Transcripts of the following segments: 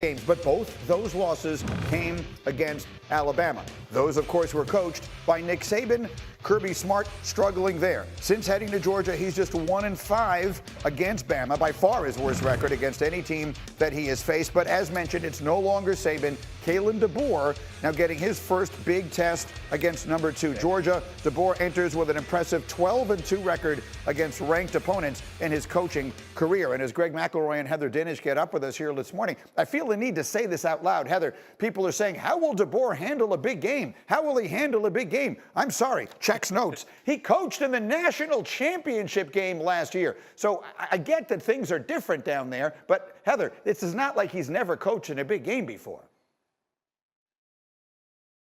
games, but both those losses came against Alabama. Those, of course, were coached by Nick Saban. Kirby Smart struggling there. Since heading to Georgia, he's just 1-5 against Bama, by far his worst record against any team that he has faced. But as mentioned, it's no longer Saban. Kalen DeBoer now getting his first big test against number 2 Georgia. DeBoer enters with an impressive 12-2 record against ranked opponents in his coaching career. And as Greg McElroy and Heather Dinich get up with us here this morning, I feel the need to say this out loud. Heather, people are saying, how will DeBoer handle a big game? How will he handle a big game? I'm sorry, checks notes. He coached in the national championship game last year. So I get that things are different down there, but Heather, this is not like he's never coached in a big game before.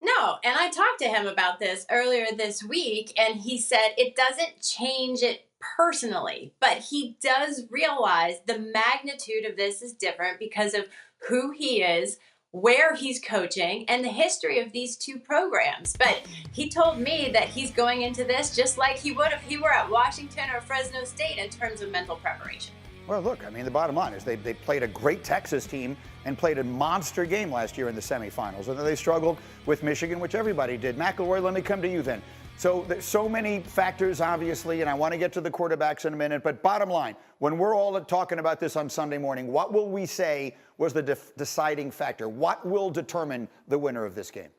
No, and I talked to him about this earlier this week, and he said it doesn't change it personally, but he does realize the magnitude of this is different because of who he is, where he's coaching, and the history of these two programs. But he told me that he's going into this just like he would if he were at Washington or Fresno State in terms of mental preparation. Well, look, I mean, the bottom line is they played a great Texas team and played a monster game last year in the semifinals. And then they struggled with Michigan, which everybody did. McElroy, let me come to you then. So there's so many factors, obviously, and I want to get to the quarterbacks in a minute. But bottom line, when we're all talking about this on Sunday morning, what will we say was the deciding factor? What will determine the winner of this game?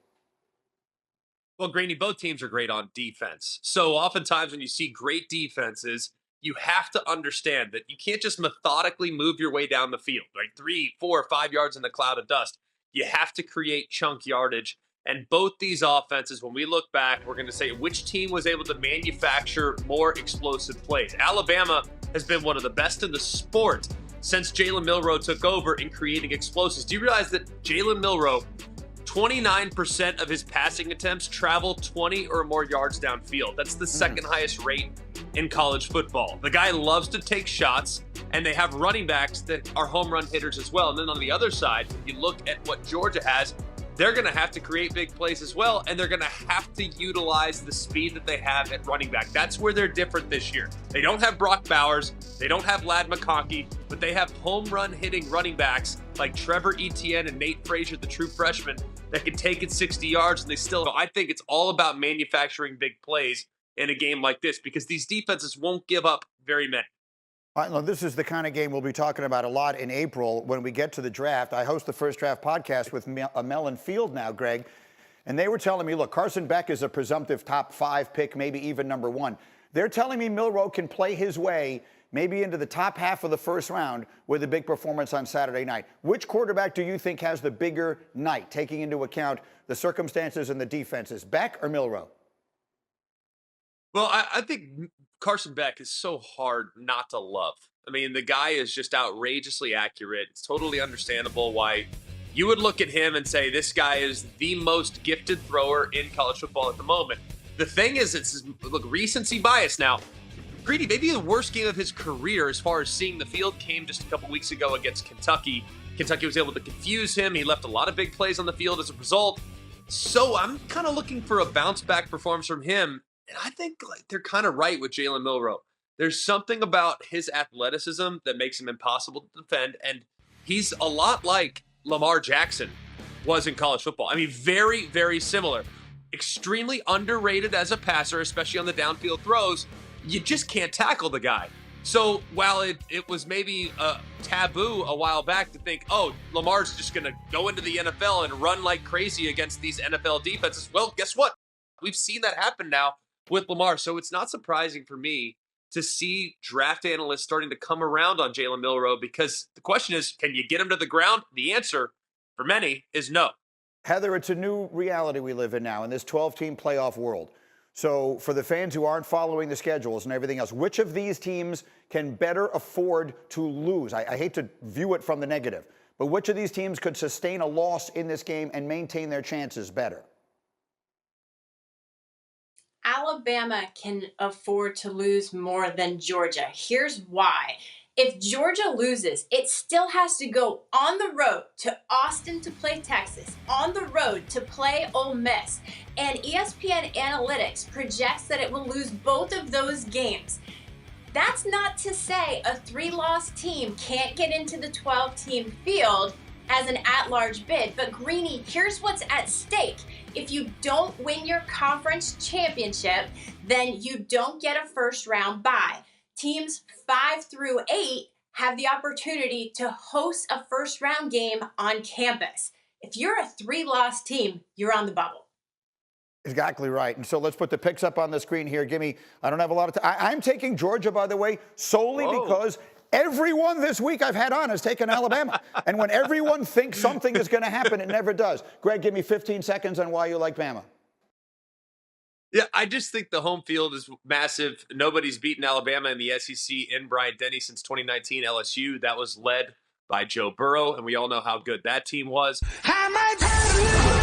Well, Greeny, both teams are great on defense. So oftentimes when you see great defenses, you have to understand that you can't just methodically move your way down the field, like 3, 4, 5 yards in a cloud of dust. You have to create chunk yardage. And both these offenses, when we look back, we're going to say which team was able to manufacture more explosive plays. Alabama has been one of the best in the sport since Jalen Milroe took over in creating explosives. Do you realize that Jalen Milroe, 29% of his passing attempts travel 20 or more yards downfield? That's the second highest rate in college football. The guy loves to take shots, and they have running backs that are home run hitters as well. And then on the other side, if you look at what Georgia has, they're going to have to create big plays as well, and they're going to have to utilize the speed that they have at running back. That's where they're different this year. They don't have Brock Bowers, they don't have Ladd McConkey, but they have home run hitting running backs like Trevor Etienne and Nate Frazier, the true freshman, that can take it 60 yards, and they still. I think it's all about manufacturing big plays in a game like this because these defenses won't give up very many. All right, well, this is the kind of game we'll be talking about a lot in April when we get to the draft. I host the First Draft podcast with Mellon Field now, Greg, and they were telling me, look, Carson Beck is a presumptive top 5 pick, maybe even number 1. They're telling me Milroe can play his way maybe into the top half of the first round with a big performance on Saturday night. Which quarterback do you think has the bigger night, taking into account the circumstances and the defenses, Beck or Milroe? Well, I think Carson Beck is so hard not to love. I mean, the guy is just outrageously accurate. It's totally understandable why you would look at him and say this guy is the most gifted thrower in college football at the moment. The thing is, it's recency bias now. Greedy, maybe the worst game of his career as far as seeing the field came just a couple weeks ago against Kentucky. Kentucky was able to confuse him. He left a lot of big plays on the field as a result. So I'm kind of looking for a bounce back performance from him. And I think they're kind of right with Jalen Milroe. There's something about his athleticism that makes him impossible to defend. And he's a lot like Lamar Jackson was in college football. I mean, very, very similar. Extremely underrated as a passer, especially on the downfield throws. You just can't tackle the guy. So while it was maybe a taboo a while back to think, oh, Lamar's just going to go into the NFL and run like crazy against these NFL defenses. Well, guess what? We've seen that happen now with Lamar. So it's not surprising for me to see draft analysts starting to come around on Jalen Milroe because the question is, can you get him to the ground? The answer for many is no. Heather, it's a new reality we live in now in this 12-team playoff world. So for the fans who aren't following the schedules and everything else, which of these teams can better afford to lose? I hate to view it from the negative, but which of these teams could sustain a loss in this game and maintain their chances better? Alabama can afford to lose more than Georgia. Here's why. If Georgia loses, it still has to go on the road to Austin to play Texas, on the road to play Ole Miss. And ESPN Analytics projects that it will lose both of those games. That's not to say a 3-loss team can't get into the 12-team field as an at-large bid. But Greeny, here's what's at stake. If you don't win your conference championship, then you don't get a first-round bye. Teams 5 through 8 have the opportunity to host a first-round game on campus. If you're a 3-loss team, you're on the bubble. Exactly right. And so let's put the picks up on the screen here. Gimme, I don't have a lot of time. I'm taking Georgia, by the way, solely because everyone this week I've had on has taken Alabama. And when everyone thinks something is going to happen, it never does. Greg, give me 15 seconds on why you like Bama. Yeah, I just think the home field is massive. Nobody's beaten Alabama in the SEC in Bryant-Denny since 2019 LSU. That was led by Joe Burrow, and we all know how good that team was. How much